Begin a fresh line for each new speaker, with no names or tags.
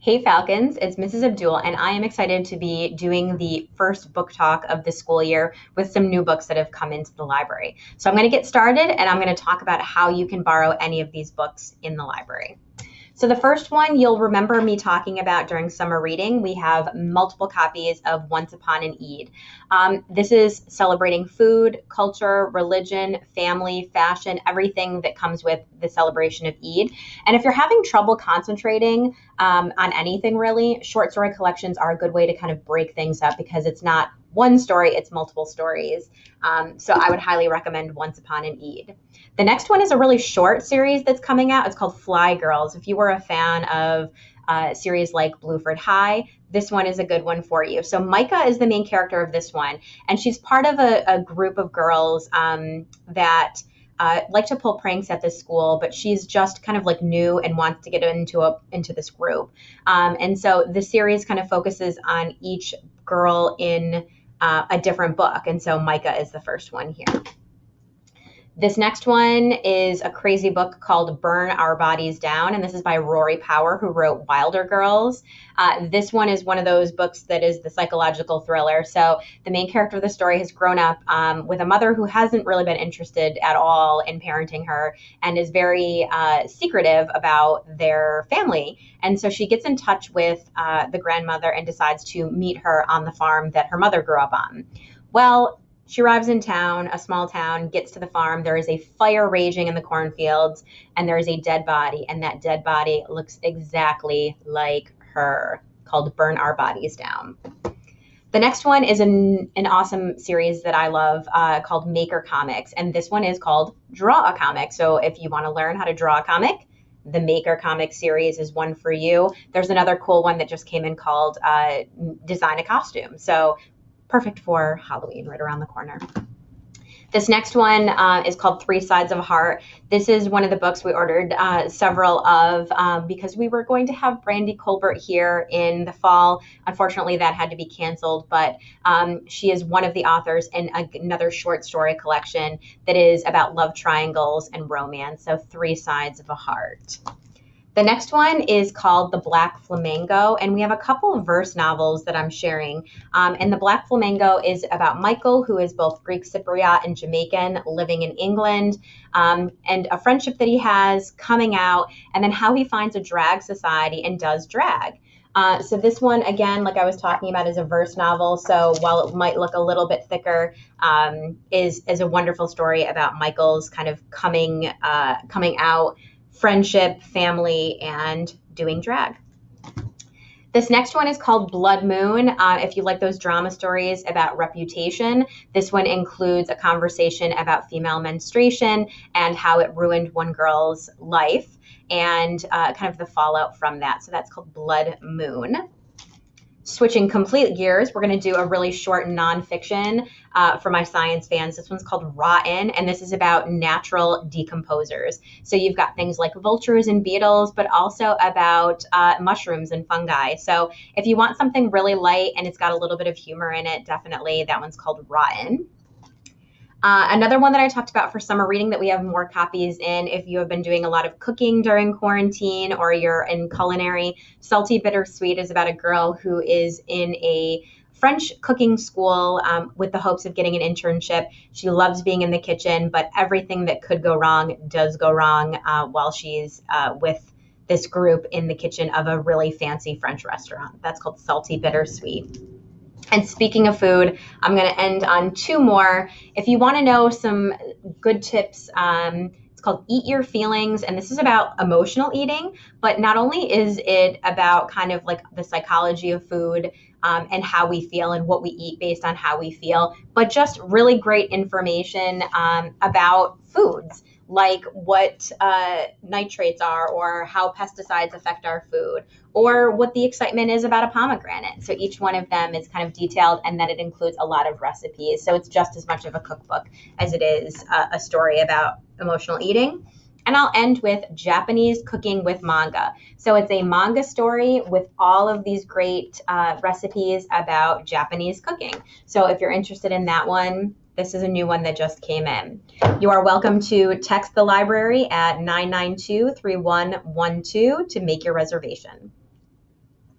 Hey Falcons, it's Mrs. Abdul, and I am excited to be doing the first book talk of the school year with some new books that have come into the library. So I'm going to get started and I'm going to talk about how you can borrow any of these books in the library. So the first one you'll remember me talking about during summer reading. We have multiple copies of Once Upon an Eid. This is celebrating food, culture, religion, family, fashion, everything that comes with the celebration of Eid. And if you're having trouble concentrating on anything really, short story collections are a good way to kind of break things up because it's not one story, it's multiple stories. So I would highly recommend Once Upon an Eid. The next one is a really short series that's coming out. It's called Fly Girls. If you were a fan of series like Blueford High, this one is a good one for you. So Micah is the main character of this one, and she's part of a group of girls that like to pull pranks at this school, but she's just kind of like new and wants to get into this group. And so the series kind of focuses on each girl in a different book. And so Micah is the first one here. This next one is a crazy book called Burn Our Bodies Down, and this is by Rory Power, who wrote Wilder Girls. This one is one of those books that is the psychological thriller. So the main character of the story has grown up with a mother who hasn't really been interested at all in parenting her and is very secretive about their family. And so she gets in touch with the grandmother and decides to meet her on the farm that her mother grew up on. Well, she arrives in town, a small town, gets to the farm. There is a fire raging in the cornfields, and there is a dead body, and that dead body looks exactly like her, called Burn Our Bodies Down. The next one is an awesome series that I love called Maker Comics, and this one is called Draw a Comic. So if you want to learn how to draw a comic, the Maker Comic series is one for you. There's another cool one that just came in called Design a Costume. So perfect for Halloween, right around the corner. This next one is called Three Sides of a Heart. This is one of the books we ordered several of because we were going to have Brandy Colbert here in the fall. Unfortunately, that had to be canceled, but she is one of the authors in another short story collection that is about love triangles and romance, so Three Sides of a Heart. The next one is called The Black Flamingo, and we have a couple of verse novels that I'm sharing. And The Black Flamingo is about Michael, who is both Greek Cypriot and Jamaican, living in England, and a friendship that he has coming out, and then how he finds a drag society and does drag. So this one, again, like I was talking about, is a verse novel. So while it might look a little bit thicker, is a wonderful story about Michael's kind of coming out, friendship, family, and doing drag. This next one is called Blood Moon. If you like those drama stories about reputation, this one includes a conversation about female menstruation and how it ruined one girl's life and kind of the fallout from that. So that's called Blood Moon. Switching complete gears, we're going to do a really short nonfiction for my science fans. This one's called Rotten, and this is about natural decomposers. So you've got things like vultures and beetles, but also about mushrooms and fungi. So if you want something really light and it's got a little bit of humor in it, definitely that one's called Rotten. Another one that I talked about for summer reading that we have more copies in if you have been doing a lot of cooking during quarantine or you're in culinary. Salty Bittersweet is about a girl who is in a French cooking school with the hopes of getting an internship. She loves being in the kitchen, but everything that could go wrong does go wrong while she's with this group in the kitchen of a really fancy French restaurant. That's called Salty Bittersweet. And speaking of food, I'm going to end on two more. If you want to know some good tips, it's called Eat Your Feelings, and this is about emotional eating, but not only is it about kind of like the psychology of food and how we feel and what we eat based on how we feel, but just really great information about foods, like what nitrates are or how pesticides affect our food or what the excitement is about a pomegranate. So each one of them is kind of detailed, and then it includes a lot of recipes. So it's just as much of a cookbook as it is a story about emotional eating. And I'll end with Japanese Cooking with Manga. So it's a manga story with all of these great recipes about Japanese cooking. So if you're interested in that one, this is a new one that just came in. You are welcome to text the library at 992-3112 to make your reservation.